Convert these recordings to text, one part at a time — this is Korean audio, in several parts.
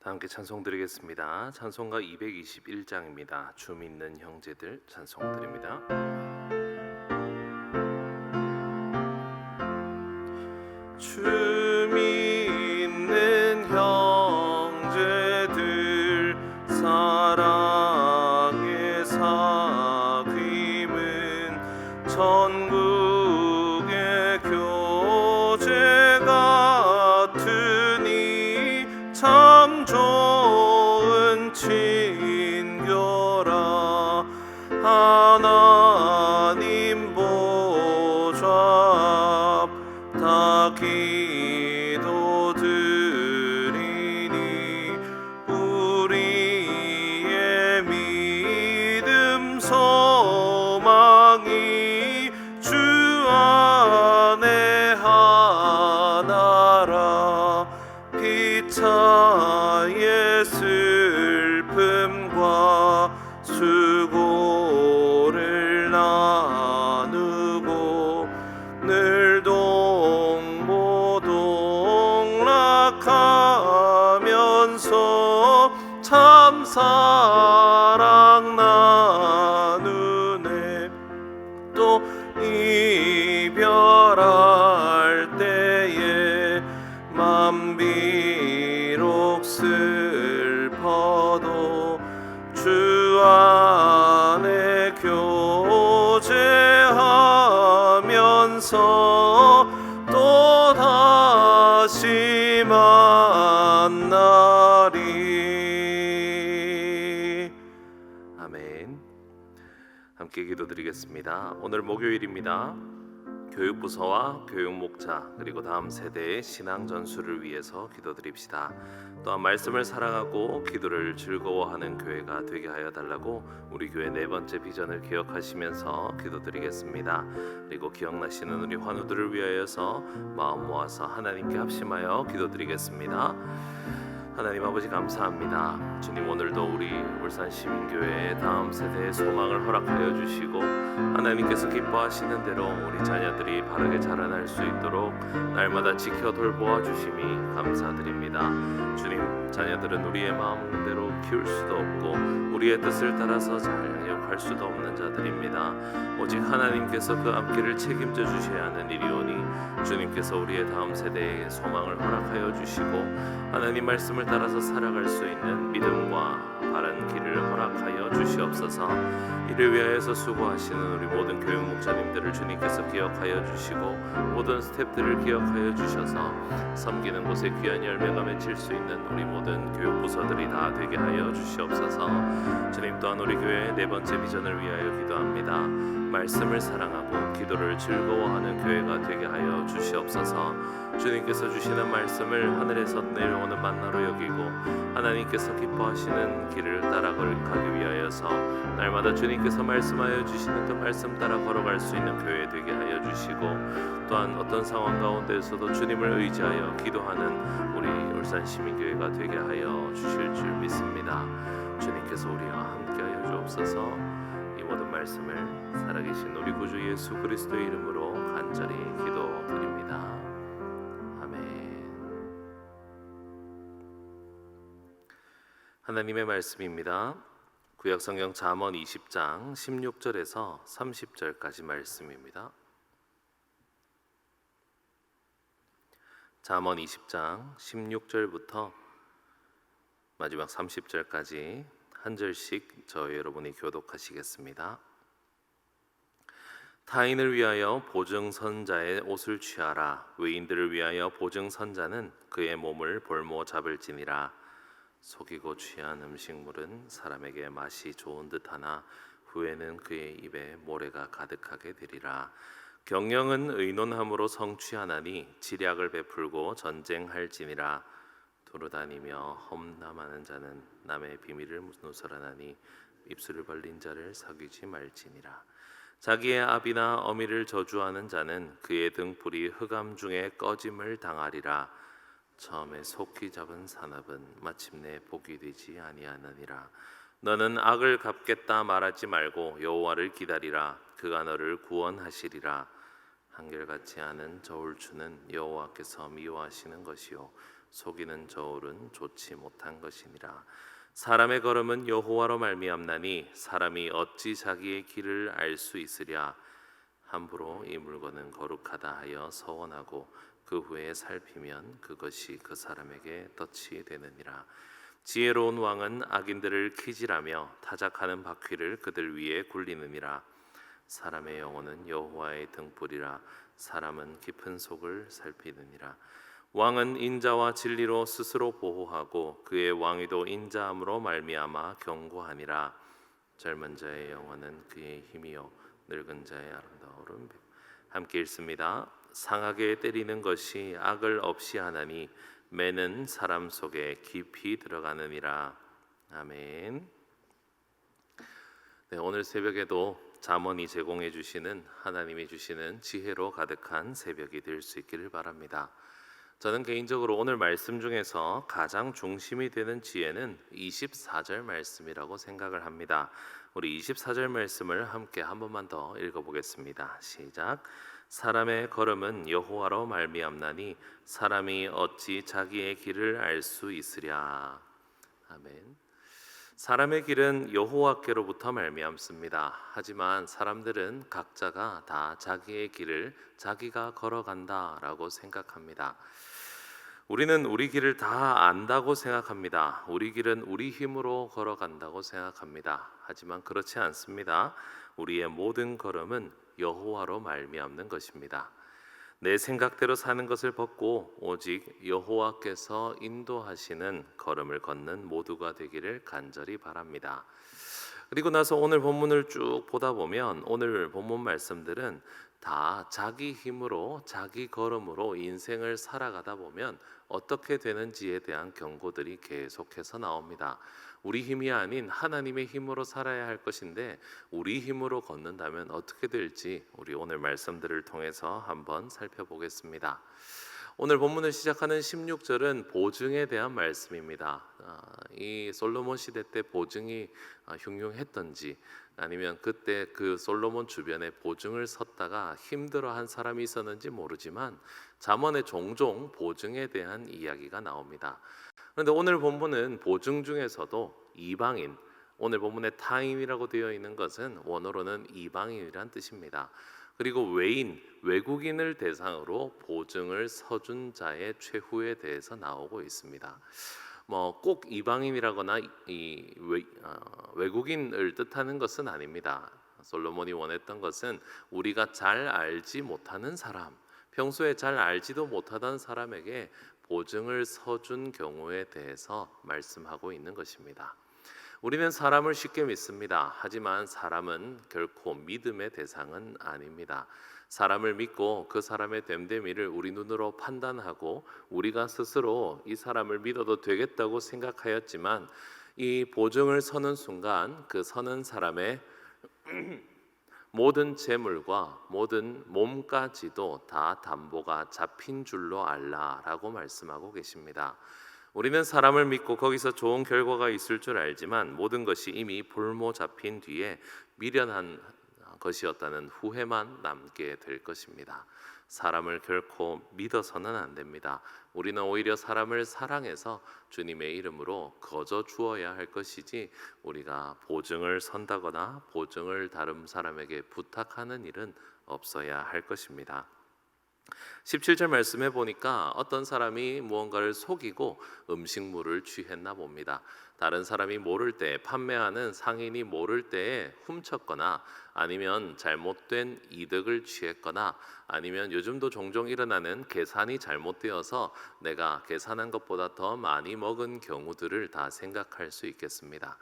다 함께 찬송 드리겠습니다. 찬송가 221장입니다. 주 믿는 형제들 찬송 드립니다. 주 믿는 형제들 사랑의 사귐은 천국의 교제 같으니 참 좋은 친교라. 하나님 보좌 앞 다 기도 드리니 우리의 믿음 소망이 주 안에 하나라. 피차의 슬픔과 수고를 나누고 늘 동고동락하면서 참 사랑 나누네. 또 이별할 때에 맘 비록 슬퍼도 주 안에 교제하면서 또 다시 만나리. 아멘. 함께 기도드리겠습니다. 오늘 목요일입니다. 교육부서와 교육목자 그리고 다음 세대의 신앙 전수를 위해서 기도드립시다. 또한 말씀을 사랑하고 기도를 즐거워하는 교회가 되게 하여 달라고 우리 교회 네 번째 비전을 기억하시면서 기도드리겠습니다. 그리고 기억나시는 우리 환우들을 위하여서 마음 모아서 하나님께 합심하여 기도드리겠습니다. 하나님 아버지 감사합니다. 주님, 오늘도 우리 울산시민교회의 다음 세대의 소망을 허락하여 주시고 하나님께서 기뻐하시는 대로 우리 자녀들이 바르게 자라날 수 있도록 날마다 지켜 돌보아 주심이 감사드립니다. 주님, 자녀들은 우리의 마음대로 키울 수도 없고 우리의 뜻을 따라서 잘 양육할 수도 없는 자들입니다. 오직 하나님께서 그 앞길을 책임져 주셔야 하는 일이오니 주님께서 우리의 다음 세대에 소망을 허락하여 주시고 하나님 말씀을 따라서 살아갈 수 있는 믿음과 바른 길을 허락하여 주시옵소서. 이를 위하여서 수고하시는 우리 모든 교육 목자님들을 주님께서 기억하여 주시고 모든 스태프들을 기억하여 주셔서 섬기는 곳에 귀한 열매가 맺힐 수 있는 우리 모든 교육 부서들이 다 되게 하여 주시옵소서. 주님, 또한 우리 교회의 네 번째 비전을 위하여 기도합니다. 말씀을 사랑하고 기도를 즐거워하는 교회가 되게 하여 주시옵소서. 주님께서 주시는 말씀을 하늘에서 내려오는 만나로 여기고 하나님께서 기뻐하시는 길을 따라가기 위하여서 날마다 주님께서 말씀하여 주시는 그 말씀 따라 걸어갈 수 있는 교회 되게 하여 주시고 또한 어떤 상황 가운데에서도 주님을 의지하여 기도하는 우리 울산시민교회가 되게 하여 주실 줄 믿습니다. 주님께서 우리와 함께하여 주옵소서. 이 모든 말씀을 살아계신 우리 구주 예수 그리스도의 이름으로 간절히 기도드립니다. 아멘. 하나님의 말씀입니다. 구약성경 잠언 20장 16절에서 30절까지 말씀입니다. 잠언 20장 16절부터 마지막 30절까지 한 절씩 저희 여러분이 교독하시겠습니다. 타인을 위하여 보증선자의 옷을 취하라. 의인들을 위하여 보증선자는 그의 몸을 볼모 잡을지니라. 속이고 취한 음식물은 사람에게 맛이 좋은 듯하나 후에는 그의 입에 모래가 가득하게 되리라. 경영은 의논함으로 성취하나니 지략을 베풀고 전쟁할지니라. 두루다니며 험담하는 자는 남의 비밀을 누설하나니 입술을 벌린 자를 사귀지 말지니라. 자기의 아비나 어미를 저주하는 자는 그의 등불이 흑암 중에 꺼짐을 당하리라. 처음에 속히 잡은 산업은 마침내 복이 되지 아니하느니라. 너는 악을 갚겠다 말하지 말고 여호와를 기다리라. 그가 너를 구원하시리라. 한결같지 않은 저울추는 여호와께서 미워하시는 것이요 속이는 저울은 좋지 못한 것이니라. 사람의 걸음은 여호와로 말미암나니 사람이 어찌 자기의 길을 알 수 있으랴. 함부로 이 물건은 거룩하다 하여 서원하고 그 후에 살피면 그것이 그 사람에게 덫이 되느니라. 지혜로운 왕은 악인들을 키질하며 타작하는 바퀴를 그들 위에 굴리느니라. 사람의 영혼은 여호와의 등불이라. 사람은 깊은 속을 살피느니라. 왕은 인자와 진리로 스스로 보호하고 그의 왕위도 인자함으로 말미암아 견고하니라. 젊은 자의 영혼은 그의 힘이요 늙은 자의 아름다움은 함께 읽습니다. 상하게 때리는 것이 악을 없이 하나니 매는 사람 속에 깊이 들어가느니라. 아멘. 네, 오늘 새벽에도 잠언이 제공해 주시는 하나님이 주시는 지혜로 가득한 새벽이 될 수 있기를 바랍니다. 저는 개인적으로 오늘 말씀 중에서 가장 중심이 되는 지혜는 24절 말씀이라고 생각을 합니다. 우리 24절 말씀을 함께 한 번만 더 읽어보겠습니다. 시작. 사람의 걸음은 여호와로 말미암나니 사람이 어찌 자기의 길을 알 수 있으랴. 아멘. 사람의 길은 여호와께로부터 말미암습니다. 하지만 사람들은 각자가 다 자기의 길을 자기가 걸어간다라고 생각합니다. 우리는 우리 길을 다 안다고 생각합니다. 우리 길은 우리 힘으로 걸어간다고 생각합니다. 하지만 그렇지 않습니다. 우리의 모든 걸음은 여호와로 말미암는 것입니다. 내 생각대로 사는 것을 벗고 오직 여호와께서 인도하시는 걸음을 걷는 모두가 되기를 간절히 바랍니다. 그리고 나서 오늘 본문을 쭉 보다 보면 오늘 본문 말씀들은 다 자기 힘으로 자기 걸음으로 인생을 살아가다 보면 어떻게 되는지에 대한 경고들이 계속해서 나옵니다. 우리 힘이 아닌 하나님의 힘으로 살아야 할 것인데 우리 힘으로 걷는다면 어떻게 될지 우리 오늘 말씀들을 통해서 한번 살펴보겠습니다. 오늘 본문을 시작하는 16절은 보증에 대한 말씀입니다. 이 솔로몬 시대 때 보증이 흉흉했던지 아니면 그때 그 솔로몬 주변에 보증을 섰다가 힘들어한 사람이 있었는지 모르지만 잠언에 종종 보증에 대한 이야기가 나옵니다. 그런데 오늘 본문은 보증 중에서도 이방인, 오늘 본문에 타인이라고 되어 있는 것은 원어로는 이방인이란 뜻입니다. 그리고 외인, 외국인을 대상으로 보증을 서준 자의 최후에 대해서 나오고 있습니다. 꼭 이방인이라거나 외국인을 뜻하는 것은 아닙니다. 솔로몬이 원했던 것은 우리가 잘 알지 못하는 사람, 평소에 잘 알지도 못하던 사람에게 보증을 서준 경우에 대해서 말씀하고 있는 것입니다. 우리는 사람을 쉽게 믿습니다. 하지만 사람은 결코 믿음의 대상은 아닙니다. 사람을 믿고 그 사람의 됨됨이를 우리 눈으로 판단하고 우리가 스스로 이 사람을 믿어도 되겠다고 생각하였지만 이 보증을 서는 순간 그 서는 사람의 모든 재물과 모든 몸까지도 다 담보가 잡힌 줄로 알라라고 말씀하고 계십니다. 우리는 사람을 믿고 거기서 좋은 결과가 있을 줄 알지만 모든 것이 이미 볼모 잡힌 뒤에 미련한 것이었다는 후회만 남게 될 것입니다. 사람을 결코 믿어서는 안 됩니다. 우리는 오히려 사람을 사랑해서 주님의 이름으로 거저 주어야 할 것이지 우리가 보증을 선다거나 보증을 다른 사람에게 부탁하는 일은 없어야 할 것입니다. 17절 말씀해 보니까 어떤 사람이 무언가를 속이고 음식물을 취했나 봅니다. 다른 사람이 모를 때, 판매하는 상인이 모를 때에 훔쳤거나 아니면 잘못된 이득을 취했거나 아니면 요즘도 종종 일어나는 계산이 잘못되어서 내가 계산한 것보다 더 많이 먹은 경우들을 다 생각할 수 있겠습니다.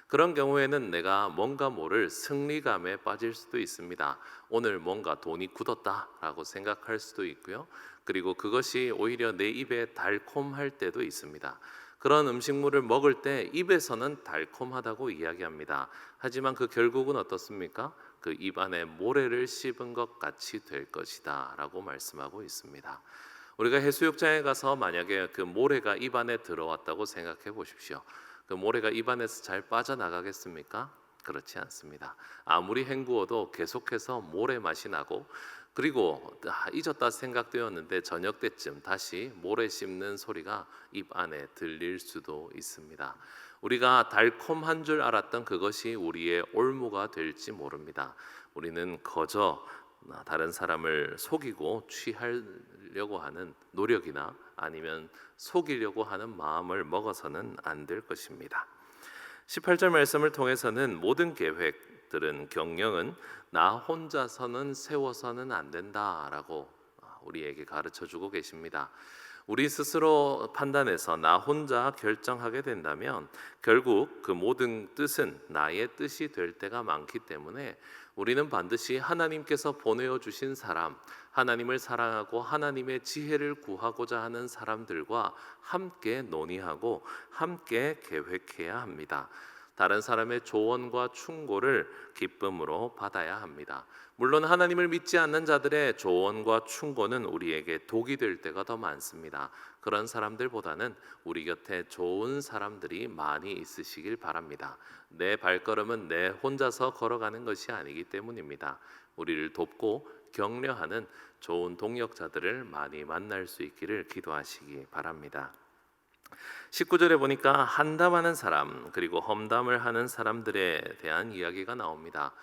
그런 경우에는 내가 뭔가 모를 승리감에 빠질 수도 있습니다. 오늘 뭔가 돈이 굳었다라고 생각할 수도 있고요. 그리고 그것이 오히려 내 입에 달콤할 때도 있습니다. 그런 음식물을 먹을 때 입에서는 달콤하다고 이야기합니다. 하지만 그 결국은 어떻습니까? 그 입 안에 모래를 씹은 것 같이 될 것이다 라고 말씀하고 있습니다. 우리가 해수욕장에 가서 만약에 그 모래가 입 안에 들어왔다고 생각해 보십시오. 그 모래가 입안에서 잘 빠져나가겠습니까? 그렇지 않습니다. 아무리 헹구어도 계속해서 모래 맛이 나고 그리고 잊었다 생각되었는데 저녁 때쯤 다시 모래 씹는 소리가 입 안에 들릴 수도 있습니다. 우리가 달콤한 줄 알았던 그것이 우리의 올무가 될지 모릅니다. 우리는 거저 다른 사람을 속이고 취하려고 하는 노력이나 아니면 속이려고 하는 마음을 먹어서는 안 될 것입니다. 18절 말씀을 통해서는 모든 계획들은 경영은 나 혼자서는 세워서는 안 된다라고 우리에게 가르쳐 주고 계십니다. 우리 스스로 판단해서 나 혼자 결정하게 된다면 결국 그 모든 뜻은 나의 뜻이 될 때가 많기 때문에 우리는 반드시 하나님께서 보내어 주신 사람, 하나님을 사랑하고 하나님의 지혜를 구하고자 하는 사람들과 함께 논의하고 함께 계획해야 합니다. 다른 사람의 조언과 충고를 기쁨으로 받아야 합니다. 물론 하나님을 믿지 않는 자들의 조언과 충고는 우리에게 독이 될 때가 더 많습니다. 그런 사람들보다는 우리 곁에 좋은 사람들이 많이 있으시길 바랍니다. 내 발걸음은 내 혼자서 걸어가는 것이 아니기 때문입니다. 우리를 돕고 격려하는 좋은 동역자들을 많이 만날 수 있기를 기도하시기 바랍니다. 19절에 보니까 한담하는 사람 그리고 험담을 하는 사람들에 대한 이야기가 나옵니다.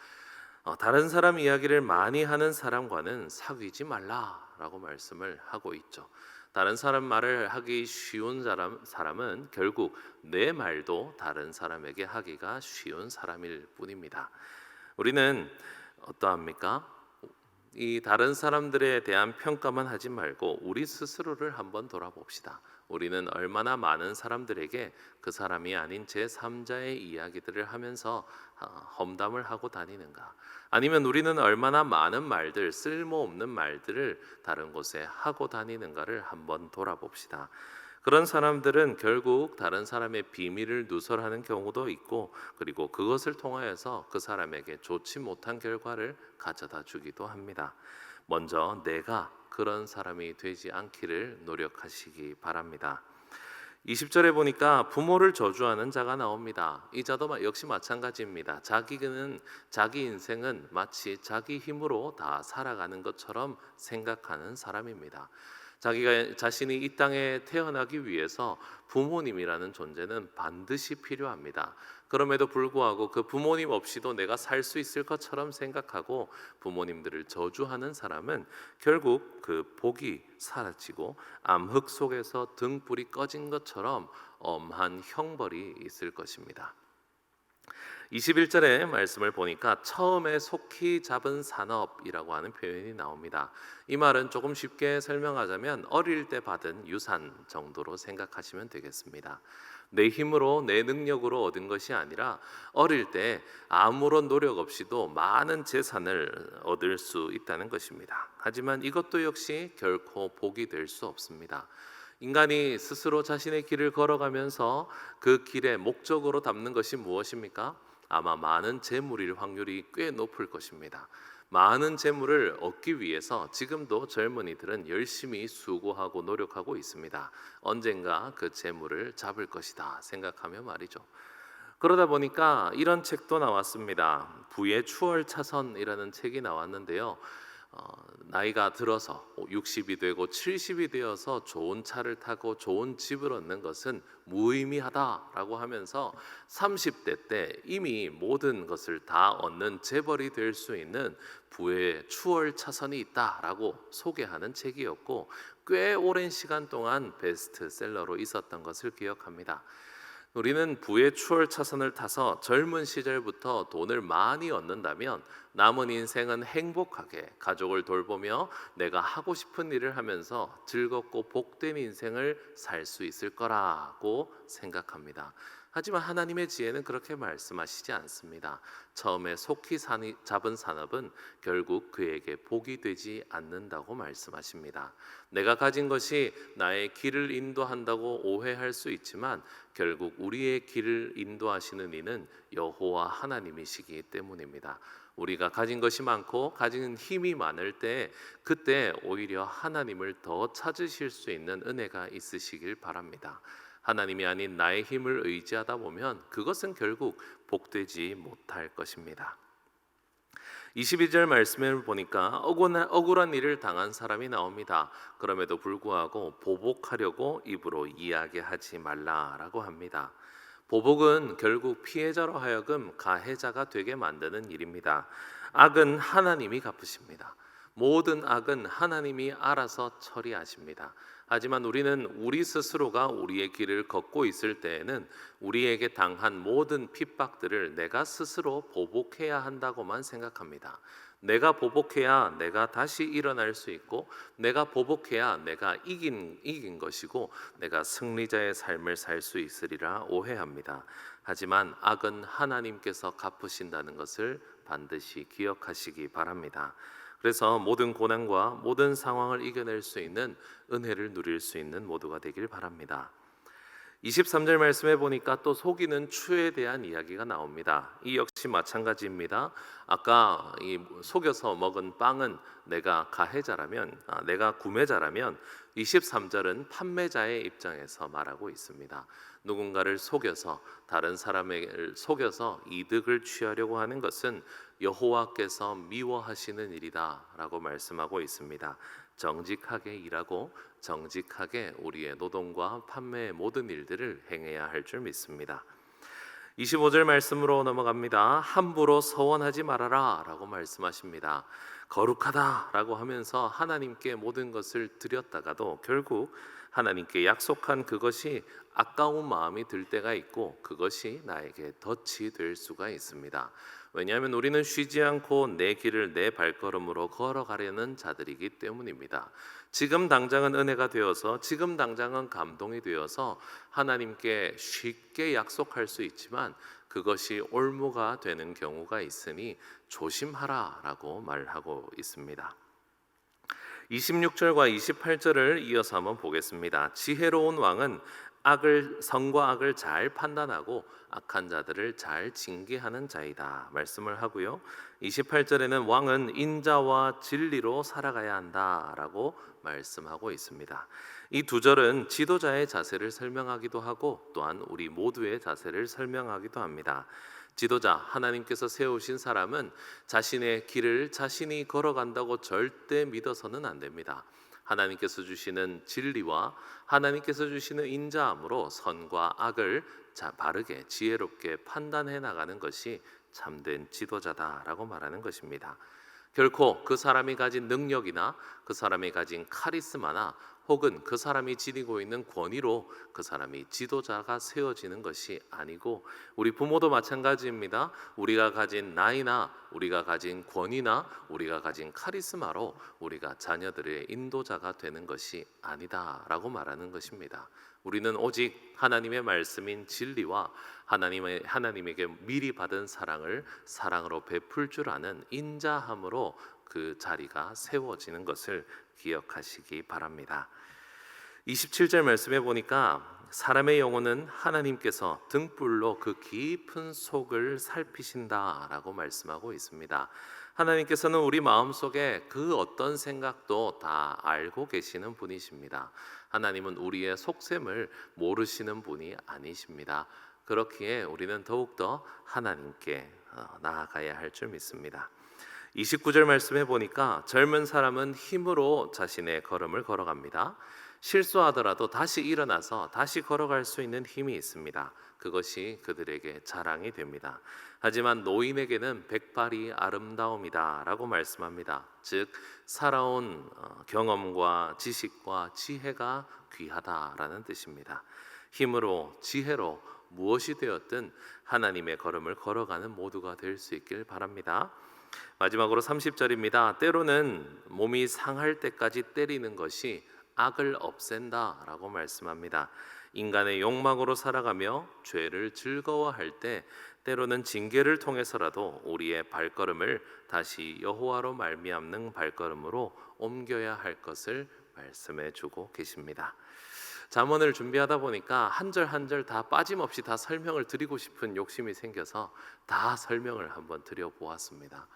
다른 사람 이야기를 많이 하는 사람과는 사귀지 말라라고 말씀을 하고 있죠. 다른 사람 말을 하기 쉬운 사람은 결국 내 말도 다른 사람에게 하기가 쉬운 사람일 뿐입니다. 우리는 어떠합니까? 이 다른 사람들에 대한 평가만 하지 말고 우리 스스로를 한번 돌아봅시다. 우리는 얼마나 많은 사람들에게 그 사람이 아닌 제3자의 이야기들을 하면서 험담을 하고 다니는가? 아니면 우리는 얼마나 많은 말들, 쓸모없는 말들을 다른 곳에 하고 다니는가를 한번 돌아봅시다. 그런 사람들은 결국 다른 사람의 비밀을 누설하는 경우도 있고 그리고 그것을 통하여서 그 사람에게 좋지 못한 결과를 가져다 주기도 합니다. 먼저 내가 그런 사람이 되지 않기를 노력하시기 바랍니다. 20절에 보니까 부모를 저주하는 자가 나옵니다. 이 자도 역시 마찬가지입니다. 자기 인생은 마치 자기 힘으로 다 살아가는 것처럼 생각하는 사람입니다. 자기가 자신이 이 땅에 태어나기 위해서 부모님이라는 존재는 반드시 필요합니다. 그럼에도 불구하고 그 부모님 없이도 내가 살 수 있을 것처럼 생각하고 부모님들을 저주하는 사람은 결국 그 복이 사라지고 암흑 속에서 등불이 꺼진 것처럼 엄한 형벌이 있을 것입니다. 21절의 말씀을 보니까 처음에 속히 잡은 산업이라고 하는 표현이 나옵니다. 이 말은 조금 쉽게 설명하자면 어릴 때 받은 유산 정도로 생각하시면 되겠습니다. 내 힘으로 내 능력으로 얻은 것이 아니라 어릴 때 아무런 노력 없이도 많은 재산을 얻을 수 있다는 것입니다. 하지만 이것도 역시 결코 복이 될 수 없습니다. 인간이 스스로 자신의 길을 걸어가면서 그 길의 목적으로 담는 것이 무엇입니까? 아마 많은 재물일 확률이 꽤 높을 것입니다. 많은 재물을 얻기 위해서 지금도 젊은이들은 열심히 수고하고 노력하고 있습니다. 언젠가 그 재물을 잡을 것이다 생각하며 말이죠. 그러다 보니까 이런 책도 나왔습니다. 부의 추월차선이라는 책이 나왔는데요. 나이가 들어서 60이 되고 70이 되어서 좋은 차를 타고 좋은 집을 얻는 것은 무의미하다라고 하면서 30대 때 이미 모든 것을 다 얻는 재벌이 될 수 있는 부의 추월 차선이 있다라고 소개하는 책이었고 꽤 오랜 시간 동안 베스트셀러로 있었던 것을 기억합니다. 우리는 부의 추월 차선을 타서 젊은 시절부터 돈을 많이 얻는다면 남은 인생은 행복하게 가족을 돌보며 내가 하고 싶은 일을 하면서 즐겁고 복된 인생을 살 수 있을 거라고 생각합니다. 하지만 하나님의 지혜는 그렇게 말씀하시지 않습니다. 처음에 속히 잡은 산업은 결국 그에게 복이 되지 않는다고 말씀하십니다. 내가 가진 것이 나의 길을 인도한다고 오해할 수 있지만 결국 우리의 길을 인도하시는 이는 여호와 하나님이시기 때문입니다. 우리가 가진 것이 많고 가진 힘이 많을 때 그때 오히려 하나님을 더 찾으실 수 있는 은혜가 있으시길 바랍니다. 하나님이 아닌 나의 힘을 의지하다 보면 그것은 결국 복되지 못할 것입니다. 22절 말씀을 보니까 억울한 일을 당한 사람이 나옵니다. 그럼에도 불구하고 보복하려고 입으로 이야기하지 말라라고 합니다. 보복은 결국 피해자로 하여금 가해자가 되게 만드는 일입니다. 악은 하나님이 갚으십니다. 모든 악은 하나님이 알아서 처리하십니다. 하지만 우리는 우리 스스로가 우리의 길을 걷고 있을 때에는 우리에게 당한 모든 핍박들을 내가 스스로 보복해야 한다고만 생각합니다. 내가 보복해야 내가 다시 일어날 수 있고, 내가 보복해야 내가 이긴 것이고, 내가 승리자의 삶을 살 수 있으리라 오해합니다. 하지만 악은 하나님께서 갚으신다는 것을 반드시 기억하시기 바랍니다. 그래서 모든 고난과 모든 상황을 이겨낼 수 있는 은혜를 누릴 수 있는 모두가 되길 바랍니다. 23절 말씀해 보니까 또 속이는 추에 대한 이야기가 나옵니다. 이 역시 마찬가지입니다. 아까 이 속여서 먹은 빵은 내가 가해자라면, 내가 구매자라면 23절은 판매자의 입장에서 말하고 있습니다. 누군가를 속여서, 다른 사람을 속여서 이득을 취하려고 하는 것은 여호와께서 미워하시는 일이다라고 말씀하고 있습니다. 정직하게 일하고 정직하게 우리의 노동과 판매의 모든 일들을 행해야 할 줄 믿습니다. 25절 말씀으로 넘어갑니다. 함부로 서원하지 말아라 라고 말씀하십니다. 거룩하다 라고 하면서 하나님께 모든 것을 드렸다가도 결국 하나님께 약속한 그것이 아까운 마음이 들 때가 있고, 그것이 나에게 덫이 될 수가 있습니다. 왜냐하면 우리는 쉬지 않고 내 길을 내 발걸음으로 걸어가려는 자들이기 때문입니다. 지금 당장은 은혜가 되어서, 지금 당장은 감동이 되어서 하나님께 쉽게 약속할 수 있지만 그것이 올무가 되는 경우가 있으니 조심하라라고 말하고 있습니다. 26절과 28절을 이어서 한번 보겠습니다. 지혜로운 왕은 선과 악을 잘 판단하고 악한 자들을 잘 징계하는 자이다 말씀을 하고요. 28절에는 왕은 인자와 진리로 살아가야 한다라고 말씀하고 있습니다. 이 두 절은 지도자의 자세를 설명하기도 하고 또한 우리 모두의 자세를 설명하기도 합니다. 지도자, 하나님께서 세우신 사람은 자신의 길을 자신이 걸어간다고 절대 믿어서는 안 됩니다. 하나님께서 주시는 진리와 하나님께서 주시는 인자함으로 선과 악을 바르게 지혜롭게 판단해 나가는 것이 참된 지도자다라고 말하는 것입니다. 결코 그 사람이 가진 능력이나 그 사람이 가진 카리스마나 혹은 그 사람이 지니고 있는 권위로 그 사람이 지도자가 세워지는 것이 아니고, 우리 부모도 마찬가지입니다. 우리가 가진 나이나 우리가 가진 권위나 우리가 가진 카리스마로 우리가 자녀들의 인도자가 되는 것이 아니다라고 말하는 것입니다. 우리는 오직 하나님의 말씀인 진리와 하나님에게 미리 받은 사랑을 사랑으로 베풀 줄 아는 인자함으로 그 자리가 세워지는 것을 기억하시기 바랍니다. 27절 말씀해 보니까 사람의 영혼은 하나님께서 등불로 그 깊은 속을 살피신다라고 말씀하고 있습니다. 하나님께서는 우리 마음속에 그 어떤 생각도 다 알고 계시는 분이십니다. 하나님은 우리의 속셈을 모르시는 분이 아니십니다. 그렇기에 우리는 더욱더 하나님께 나아가야 할 줄 믿습니다. 29절 말씀해 보니까 젊은 사람은 힘으로 자신의 걸음을 걸어갑니다. 실수하더라도 다시 일어나서 다시 걸어갈 수 있는 힘이 있습니다. 그것이 그들에게 자랑이 됩니다. 하지만 노인에게는 백발이 아름다움이다 라고 말씀합니다. 즉 살아온 경험과 지식과 지혜가 귀하다라는 뜻입니다. 힘으로 지혜로 무엇이 되었든 하나님의 걸음을 걸어가는 모두가 될 수 있길 바랍니다. 마지막으로 30절입니다. 때로는 몸이 상할 때까지 때리는 것이 악을 없앤다라고 말씀합니다. 인간의 욕망으로 살아가며 죄를 즐거워할 때 때로는 징계를 통해서라도 우리의 발걸음을 다시 여호와로 말미암는 발걸음으로 옮겨야 할 것을 말씀해 주고 계십니다. 잠언을 준비하다 보니까 한 절 한 절 다 빠짐없이 다 설명을 드리고 싶은 욕심이 생겨서 다 설명을 한번 드려보았습니다.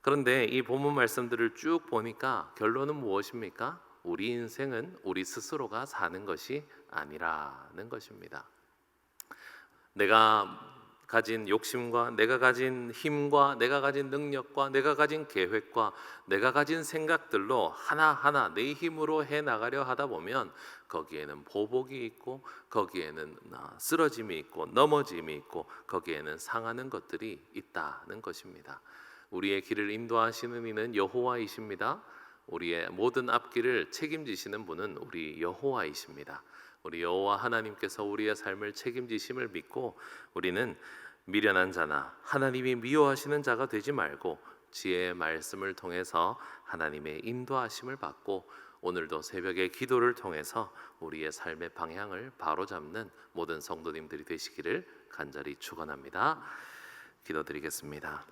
그런데 이 본문 말씀들을 쭉 보니까 결론은 무엇입니까? 우리 인생은 우리 스스로가 사는 것이 아니라는 것입니다. 내가 가진 욕심과 내가 가진 힘과 내가 가진 능력과 내가 가진 계획과 내가 가진 생각들로 하나하나 내 힘으로 해 나가려 하다 보면 거기에는 보복이 있고 거기에는 쓰러짐이 있고 넘어짐이 있고 거기에는 상하는 것들이 있다는 것입니다. 우리의 길을 인도하시는 이는 여호와이십니다. 우리의 모든 앞길을 책임지시는 분은 우리 여호와이십니다. 우리 여호와 하나님께서 우리의 삶을 책임지심을 믿고 우리는 미련한 자나 하나님이 미워하시는 자가 되지 말고 지혜의 말씀을 통해서 하나님의 인도하심을 받고 오늘도 새벽의 기도를 통해서 우리의 삶의 방향을 바로잡는 모든 성도님들이 되시기를 간절히 축원합니다. 기도드리겠습니다.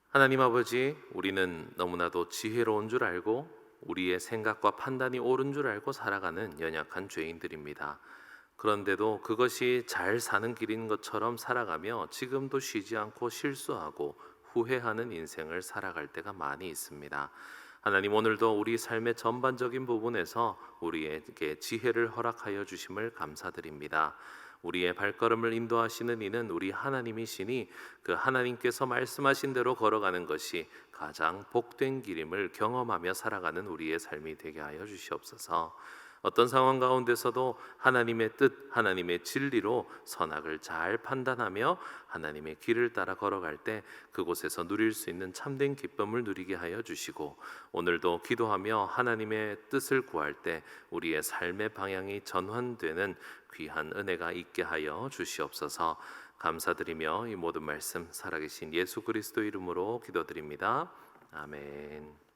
하나님 아버지, 우리는 너무나도 지혜로운 줄 알고 우리의 생각과 판단이 옳은 줄 알고 살아가는 연약한 죄인들입니다. 그런데도 그것이 잘 사는 길인 것처럼 살아가며 지금도 쉬지 않고 실수하고 후회하는 인생을 살아갈 때가 많이 있습니다. 하나님, 오늘도 우리 삶의 전반적인 부분에서 우리에게 지혜를 허락하여 주심을 감사드립니다. 우리의 발걸음을 인도하시는 이는 우리 하나님이시니 그 하나님께서 말씀하신 대로 걸어가는 것이 가장 복된 길임을 경험하며 살아가는 우리의 삶이 되게 하여 주시옵소서. 어떤 상황 가운데서도 하나님의 뜻, 하나님의 진리로 선악을 잘 판단하며 하나님의 길을 따라 걸어갈 때 그곳에서 누릴 수 있는 참된 기쁨을 누리게 하여 주시고, 오늘도 기도하며 하나님의 뜻을 구할 때 우리의 삶의 방향이 전환되는 귀한 은혜가 있게 하여 주시옵소서. 감사드리며 이 모든 말씀 살아계신 예수 그리스도 이름으로 기도드립니다. 아멘.